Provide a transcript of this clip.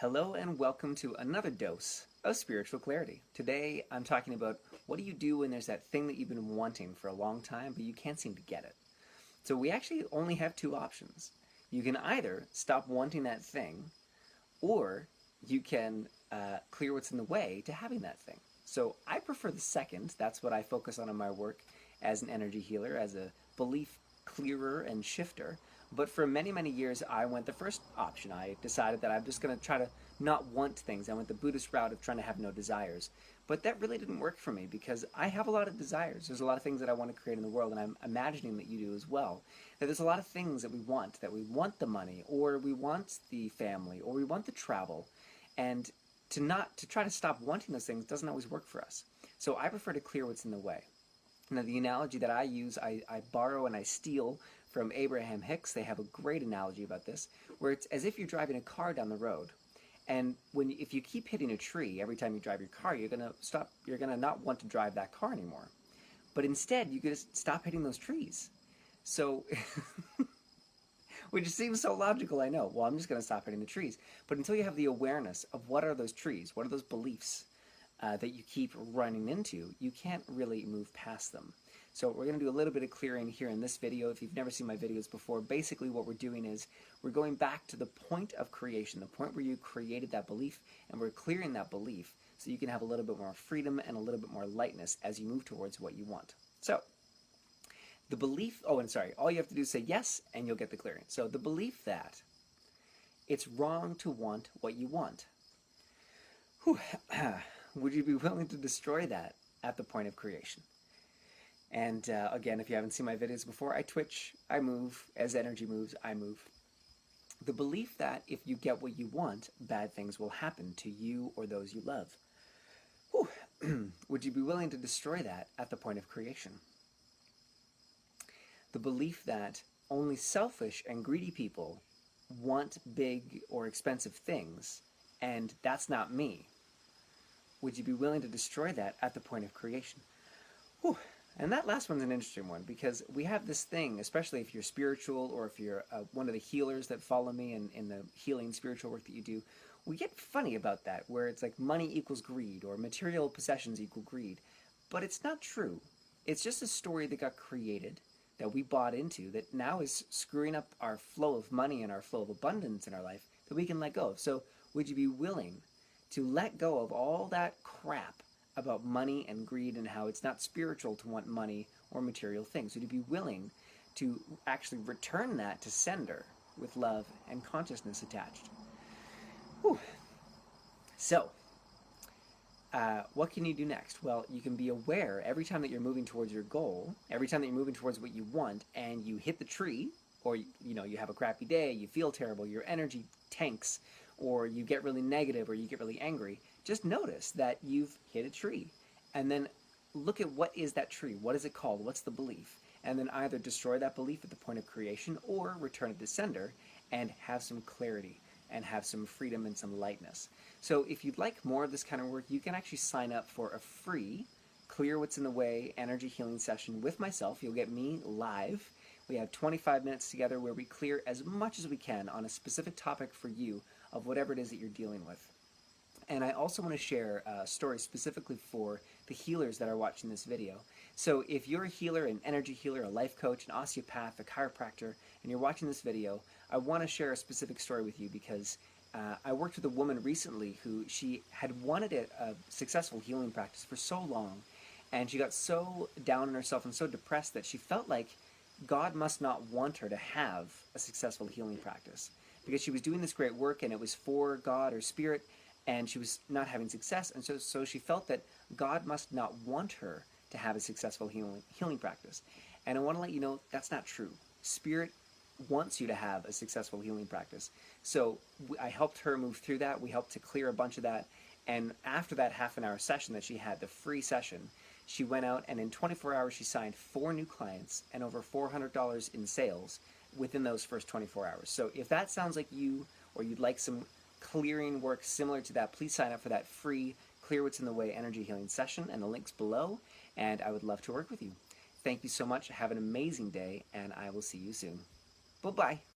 Hello and welcome to another dose of spiritual clarity. Today I'm talking about what do you do when there's that thing that you've been wanting for a long time but you can't seem to get it. So we actually only have two options. You can either stop wanting that thing or you can clear what's in the way to having that thing. So I prefer the second. That's what I focus on in my work as an energy healer, as a belief clearer and shifter. But for many, many years, I went the first option. I decided that I'm just going to try to not want things. I went the Buddhist route of trying to have no desires. But that really didn't work for me because I have a lot of desires. There's a lot of things that I want to create in the world, and I'm imagining that you do as well. That there's a lot of things that we want the money, or we want the family, or we want the travel. And to try to stop wanting those things doesn't always work for us. So I prefer to clear what's in the way. Now, the analogy that I use, I borrow and I steal from Abraham Hicks. They have a great analogy about this, where it's as if you're driving a car down the road. And if you keep hitting a tree every time you drive your car, you're gonna not want to drive that car anymore. But instead, you just stop hitting those trees. So, which seems so logical, I know. Well, I'm just gonna stop hitting the trees. But until you have the awareness of what are those trees, what are those beliefs that you keep running into, you can't really move past them. So we're going to do a little bit of clearing here in this video. If you've never seen my videos before, basically what we're doing is we're going back to the point of creation, the point where you created that belief, and we're clearing that belief so you can have a little bit more freedom and a little bit more lightness as you move towards what you want. So the belief, all you have to do is say yes and you'll get the clearing. So the belief that it's wrong to want what you want. Whew. Would you be willing to destroy that at the point of creation? And again, if you haven't seen my videos before, I twitch, I move. As energy moves, I move. The belief that if you get what you want, bad things will happen to you or those you love. Would you be willing to destroy that at the point of creation? The belief that only selfish and greedy people want big or expensive things, and that's not me. Would you be willing to destroy that at the point of creation? Whew. And that last one's an interesting one because we have this thing, especially if you're spiritual or if you're one of the healers that follow me in the healing spiritual work that you do, we get funny about that, where it's like money equals greed or material possessions equal greed. But it's not true. It's just a story that got created, that we bought into, that now is screwing up our flow of money and our flow of abundance in our life that we can let go of. So would you be willing to let go of all that crap about money and greed and how it's not spiritual to want money or material things? Would you be willing to actually return that to sender with love and consciousness attached? Whew. So, what can you do next? Well, you can be aware every time that you're moving towards your goal, every time that you're moving towards what you want, and you hit the tree, or you have a crappy day, you feel terrible, your energy tanks, or you get really negative, or you get really angry, just notice that you've hit a tree. And then look at what is that tree? What is it called? What's the belief? And then either destroy that belief at the point of creation or return it to sender and have some clarity and have some freedom and some lightness. So if you'd like more of this kind of work, you can actually sign up for a free Clear What's in the Way energy healing session with myself. You'll get me live. We have 25 minutes together where we clear as much as we can on a specific topic for you of whatever it is that you're dealing with. And I also want to share a story specifically for the healers that are watching this video. So if you're a healer, an energy healer, a life coach, an osteopath, a chiropractor, and you're watching this video, I want to share a specific story with you because I worked with a woman recently who she had wanted a successful healing practice for so long, and she got so down on herself and so depressed that she felt like God must not want her to have a successful healing practice because she was doing this great work and it was for God or spirit, and she was not having success, and so she felt that God must not want her to have a successful healing practice. And I want to let you know that's not true. Spirit wants you to have a successful healing practice. So I helped her move through that. We helped to clear a bunch of that. And after that half-an-hour session that she had, the free session, she went out and in 24 hours she signed 4 new clients and over $400 in sales within those first 24 hours. So if that sounds like you, or you'd like some clearing work similar to that, please sign up for that free Clear What's in the Way energy healing session, and the link's below, and I would love to work with you. Thank you so much. Have an amazing day, and I will see you soon. Bye-bye.